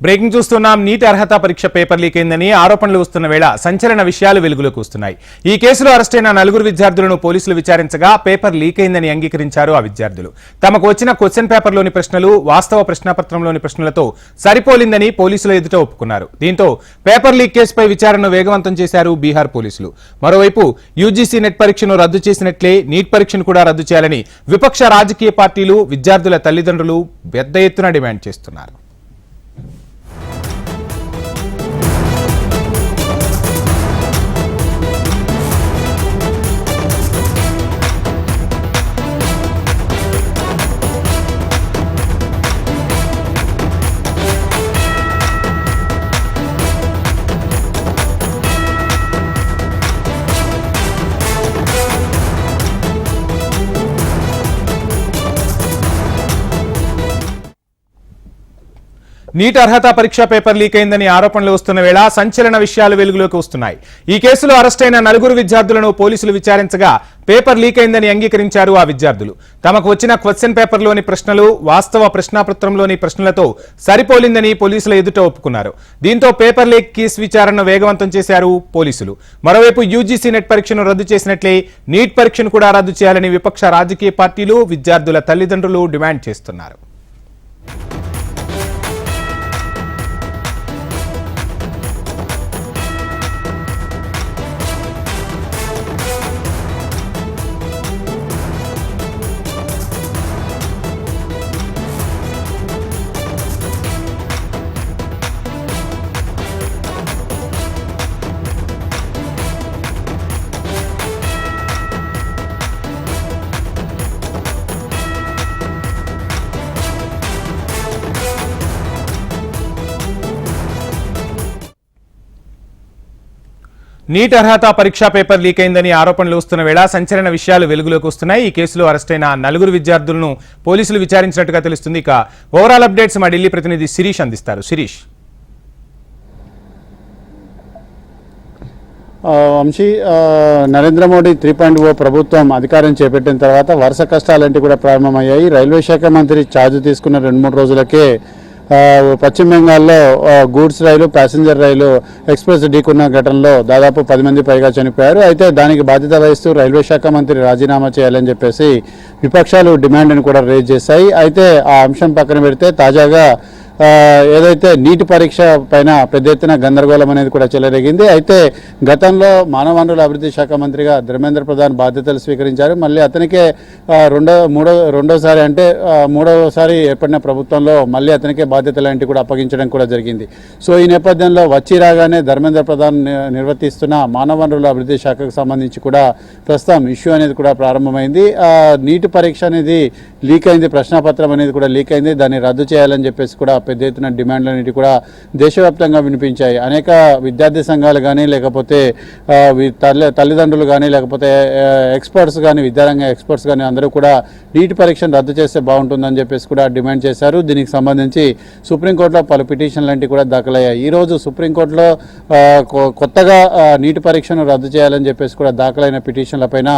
Breaking చూస్తున్నాం. Neat అర్హత పరీక్ష పేపర్ లీక్ అయిందని ఆరోపణలు వస్తున్న వేళ సంచలన విషయాలు వెలుగులోకి వస్తున్నాయి. ఈ కేసులో అరెస్టైన 4 విద్యార్థులను పోలీసులు విచారించగా పేపర్ లీక్ అయిందని అంగీకరించారు ఆ విద్యార్థులు. తమకు వచ్చిన క్వశ్చన్ పేపర్లోని ప్రశ్నలు వాస్తవ ప్రశ్నాపత్రంలోని ప్రశ్నలతో సరిపోలిందని పోలీసుల ఎదుట ఒప్పుకున్నారు. దీంతో పేపర్ లీక్ కేసుపై విచారణను వేగవంతం చేశారు బీహార్ పోలీసులు. మరోవైపు యూజీసీ నెట్ పరీక్షను రద్దు చేసినట్లే నీట్ పరీక్షను కూడా రద్దు చేయాలని విపక్ష రాజకీయ పార్టీలు, విద్యార్థుల తల్లిదండ్రులు పెద్ద ఎత్తున డిమాండ్ చేస్తున్నారు. నీట్ అర్హత పరీక్ష పేపర్ లీక్ అయిందని ఆరోపణలు వస్తున్న వేళ సంచలన విషయాలు వెలుగులోకి వస్తున్నాయి. ఈ కేసులో అరెస్టైన 4 విద్యార్థులను పోలీసులు విచారించగా పేపర్ లీక్ అయిందని అంగీకరించారు ఆ విద్యార్థులు. తమకు వచ్చిన క్వశ్చన్ పేపర్లోని ప్రశ్నలు వాస్తవ ప్రశ్నాపత్రంలోని ప్రశ్నలతో సరిపోలిందని పోలీసుల ఎదుట ఒప్పుకున్నారు. దీంతో పేపర్ లీక్ కేసు విచారణను వేగవంతం చేశారు పోలీసులు. మరోవైపు యూజీసీ నెట్ పరీక్షను రద్దు చేసినట్లే నీట్ పరీక్షను కూడా రద్దు చేయాలని విపక్ష రాజకీయ పార్టీలు, విద్యార్థుల తల్లిదండ్రులు డిమాండ్ చేస్తున్నారు. నీట్ అర్హత పరీక్ష పేపర్ లీక్ అయిందని ఆరోపణలు వస్తున్న వేళ సంచలన విషయాలు వెలుగులోకి వస్తున్నాయి. ఈ కేసులో అరెస్టైన 4 విద్యార్థులను పోలీసులు విచారించినట్టుగా తెలుస్తుంది. ఇక ఓవరాల్ అప్డేట్స్ మా ఢిల్లీ ప్రతినిధి శిరీష్ అందిస్తారు. శిరీష్. వంశీ, నరేంద్ర మోడీ 3.0 ప్రభుత్వం అధికారం చేపట్టిన తర్వాత వరుస కష్టాలంటి కూడా ప్రారంభమయ్యాయి. రైల్వే శాఖ మంత్రి ఛార్జ్ తీసుకున్న 2-3 రోజులకే పశ్చిమ బెంగాల్లో గూడ్స్ రైలు, ప్యాసింజర్ రైలు ఎక్స్ప్రెస్ ఢీకున్న ఘటనలో దాదాపు 10 మంది పైగా చనిపోయారు. అయితే దానికి బాధ్యత వహిస్తూ రైల్వే శాఖ మంత్రి రాజీనామా చేయాలని చెప్పేసి విపక్షాలు డిమాండ్ని కూడా రేజ్ చేశాయి. అయితే ఆ అంశం పక్కన పెడితే తాజాగా ఏదైతే నీటి పరీక్ష పైన పెద్ద ఎత్తున గందరగోళం అనేది కూడా చెలరేగింది. అయితే గతంలో మానవ వనరుల అభివృద్ధి శాఖ మంత్రిగా ధర్మేంద్ర ప్రధాన్ బాధ్యతలు స్వీకరించారు. మళ్ళీ అతనికే మూడవసారి ఏర్పడిన ప్రభుత్వంలో మళ్ళీ అతనికే బాధ్యతలు కూడా అప్పగించడం కూడా జరిగింది. సో ఈ నేపథ్యంలో వచ్చి రాగానే ధర్మేంద్ర ప్రధాన్ నిర్వర్తిస్తున్న మానవ వనరుల అభివృద్ధి శాఖకు సంబంధించి కూడా ప్రస్తుతం ఇష్యూ అనేది కూడా ప్రారంభమైంది. నీటి పరీక్ష అనేది లీక్ అయింది, ప్రశ్నాపత్రం అనేది కూడా లీక్ అయింది, దాన్ని రద్దు చేయాలని చెప్పేసి కూడా పెద్ద ఎత్తున డిమాండ్లన్నిటి కూడా దేశవ్యాప్తంగా వినిపించాయి. అనేక విద్యార్థి సంఘాలు కానీ, లేకపోతే తల్లిదండ్రులు కానీ, లేకపోతే ఎక్స్పర్ట్స్ కానీ, విద్యారంగ ఎక్స్పర్ట్స్ కానీ అందరూ కూడా నీటి పరీక్షను రద్దు చేస్తే బాగుంటుందని చెప్పేసి కూడా డిమాండ్ చేశారు. దీనికి సంబంధించి సుప్రీంకోర్టులో పలు పిటిషన్లు లాంటివి కూడా దాఖలయ్యాయి. ఈరోజు సుప్రీంకోర్టులో కొత్తగా నీటి పరీక్షను రద్దు చేయాలని చెప్పేసి కూడా దాఖలైన పిటిషన్లపైన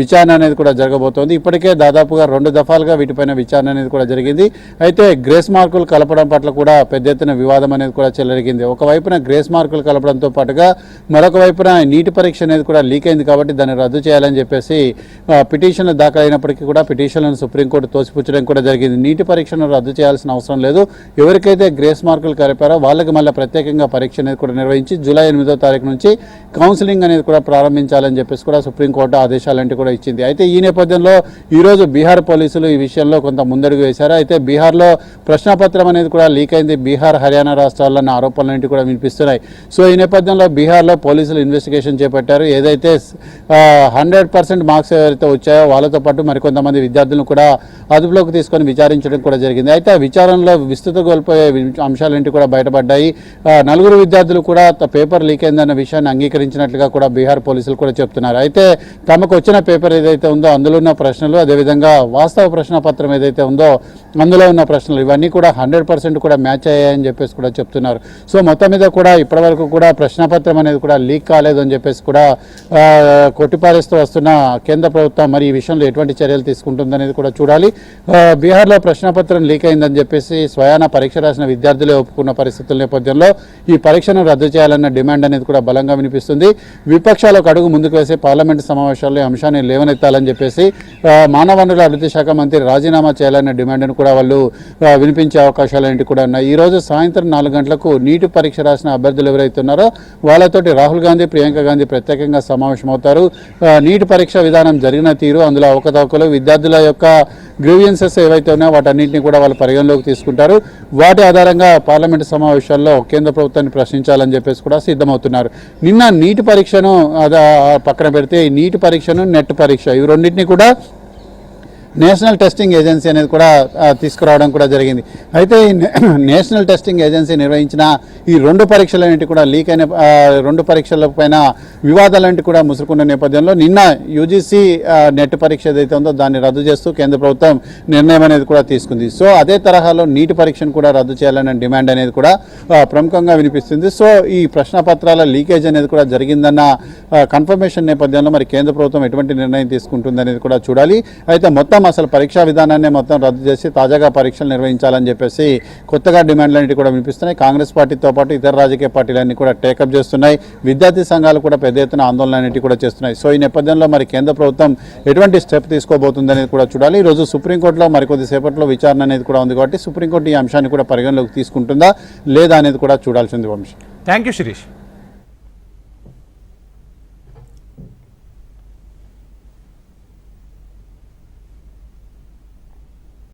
విచారణ అనేది కూడా జరగబోతోంది. ఇప్పటికే దాదాపుగా 2 దఫాలుగా వీటిపైన విచారణ అనేది కూడా జరిగింది. అయితే గ్రేస్ మార్కులు కలపడం పట్ల కూడా పెద్ద ఎత్తున వివాదం అనేది కూడా చెలరిగింది. ఒకవైపున గ్రేస్ మార్కులు కలపడంతో పాటుగా మరొక వైపున నీటి పరీక్ష అనేది కూడా లీక్ అయింది కాబట్టి దాన్ని రద్దు చేయాలని చెప్పేసి పిటిషన్లు దాఖలైనప్పటికీ కూడా పిటిషన్లను సుప్రీంకోర్టు తోసిపుచ్చడం కూడా జరిగింది. నీటి పరీక్షను రద్దు చేయాల్సిన అవసరం లేదు, ఎవరికైతే గ్రేస్ మార్కులు కలిపారో వాళ్ళకి మళ్ళీ ప్రత్యేకంగా పరీక్ష అనేది కూడా నిర్వహించి జూలై 8వ తారీఖు నుంచి కౌన్సిలింగ్ అనేది కూడా ప్రారంభించాలని చెప్పేసి కూడా సుప్రీంకోర్టు ఆదేశాలంటూ కూడా ఇచ్చింది. అయితే ఈ నేపథ్యంలో ఈరోజు బీహార్ పోలీసులు ఈ విషయంలో కొంత ముందడుగు వేశారు. అయితే బీహార్లో ప్రశ్నాపత్రం అనేది కూడా లీక్ అయింది. బీహార్, హర్యానా రాష్ట్రాల్లోని ఆరోపణలు కూడా వినిపిస్తున్నాయి. సో ఈ నేపథ్యంలో బీహార్లో పోలీసులు ఇన్వెస్టిగేషన్ చేపట్టారు. ఏదైతే 100% మార్క్స్ ఎవరైతే వచ్చాయో వాళ్ళతో పాటు మరికొంతమంది విద్యార్థులను కూడా అదుపులోకి తీసుకొని విచారించడం కూడా జరిగింది. అయితే ఆ విచారణలో విస్తృత కోల్పోయే అంశాలేంటి కూడా బయటపడ్డాయి. 4 విద్యార్థులు కూడా పేపర్ లీక్ అయిందన్న విషయాన్ని అంగీకరించినట్లుగా కూడా బీహార్ పోలీసులు కూడా చెప్తున్నారు. అయితే తమకు వచ్చిన పేపర్ ఏదైతే ఉందో అందులో ఉన్న ప్రశ్నలు, అదేవిధంగా వాస్తవ ప్రశ్నపత్రం ఏదైతే ఉందో అందులో ఉన్న ప్రశ్నలు, ఇవన్నీ కూడా 100% 100% కూడా మ్యాచ్ అయ్యాయని చెప్పేసి కూడా చెప్తున్నారు. సో మొత్తం మీద కూడా ఇప్పటివరకు కూడా ప్రశ్నపత్రం అనేది కూడా లీక్ కాలేదు అని చెప్పేసి కూడా కొట్టిపారేస్తూ వస్తున్న కేంద్ర ప్రభుత్వం మరి ఈ విషయంలో ఎటువంటి చర్యలు తీసుకుంటుందనేది కూడా చూడాలి. బీహార్లో ప్రశ్నపత్రం లీక్ అయిందని చెప్పేసి స్వయాన పరీక్ష రాసిన విద్యార్థులే ఒప్పుకున్న పరిస్థితుల నేపథ్యంలో ఈ పరీక్షను రద్దు చేయాలన్న డిమాండ్ అనేది కూడా బలంగా వినిపిస్తుంది. విపక్షాలకు అడుగు ముందుకు వేసి పార్లమెంటు సమావేశాల్లో ఈ అంశాన్ని లేవనెత్తాలని చెప్పేసి మానవ వనరుల అభివృద్ధి శాఖ మంత్రి రాజీనామా చేయాలన్న డిమాండ్ను కూడా వాళ్ళు వినిపించే అవకాశాలు ఏంటి కూడా ఉన్నాయి. ఈ రోజు సాయంత్రం 4 గంటలకు నీటి పరీక్ష రాసిన అభ్యర్థులు ఎవరైతే ఉన్నారో వాళ్ళతోటి రాహుల్ గాంధీ, ప్రియాంక గాంధీ ప్రత్యేకంగా సమావేశమవుతారు. నీటి పరీక్ష విధానం జరిగిన తీరు, అందులో అవకతవకలు, విద్యార్థుల యొక్క గ్రీవియన్సెస్ ఏవైతే ఉన్నాయో వాటన్నింటినీ కూడా వాళ్ళు పరిగణలోకి తీసుకుంటారు. వాటి ఆధారంగా పార్లమెంటు సమావేశాల్లో కేంద్ర ప్రభుత్వాన్ని ప్రశ్నించాలని చెప్పేసి కూడా సిద్ధమవుతున్నారు. నిన్న నీటి పరీక్షను పక్కన పెడితే ఈ నీటి పరీక్షను, నెట్ పరీక్ష ఇవి రెండింటినీ కూడా నేషనల్ టెస్టింగ్ ఏజెన్సీ అనేది కూడా తీసుకురావడం కూడా జరిగింది. అయితే ఈ నేషనల్ టెస్టింగ్ ఏజెన్సీ నిర్వహించిన ఈ 2 పరీక్షలన్నింటి కూడా లీక్ అయిన 2 పరీక్షల పైన వివాదాలంటి కూడా ముసురుకున్న నేపథ్యంలో నిన్న యూజీసీ నెట్ పరీక్ష ఏదైతే ఉందో దాన్ని రద్దు చేస్తూ కేంద్ర ప్రభుత్వం నిర్ణయం అనేది కూడా తీసుకుంది. సో అదే తరహాలో నీటి పరీక్షను కూడా రద్దు చేయాలనే డిమాండ్ అనేది కూడా ప్రముఖంగా వినిపిస్తుంది. సో ఈ ప్రశ్నపత్రాల లీకేజ్ అనేది కూడా జరిగిందన్న కన్ఫర్మేషన్ నేపథ్యంలో మరి కేంద్ర ప్రభుత్వం ఎటువంటి నిర్ణయం తీసుకుంటుంది అనేది కూడా చూడాలి. అయితే మొత్తం అసలు పరీక్షా విధానాన్ని మొత్తం రద్దు చేసి తాజాగా పరీక్షలు నిర్వహించాలని చెప్పేసి కొత్తగా డిమాండ్లన్నిటి కూడా వినిపిస్తున్నాయి. కాంగ్రెస్ పార్టీతో పాటు ఇతర రాజకీయ పార్టీలన్నీ కూడా టేకప్ చేస్తున్నాయి. విద్యార్థి సంఘాలు కూడా పెద్ద ఎత్తున ఆందోళనలన్నిటి కూడా చేస్తున్నాయి. సో ఈ నేపథ్యంలో మరి కేంద్ర ప్రభుత్వం ఎటువంటి స్టెప్ తీసుకోబోతుంది అనేది కూడా చూడాలి. ఈరోజు సుప్రీంకోర్టులో మరికొద్దిసేపట్లో విచారణ అనేది కూడా ఉంది కాబట్టి సుప్రీంకోర్టు ఈ అంశాన్ని కూడా పరిగణలోకి తీసుకుంటుందా లేదా అనేది కూడా చూడాల్సింది వంశీ. Thank you Sirish.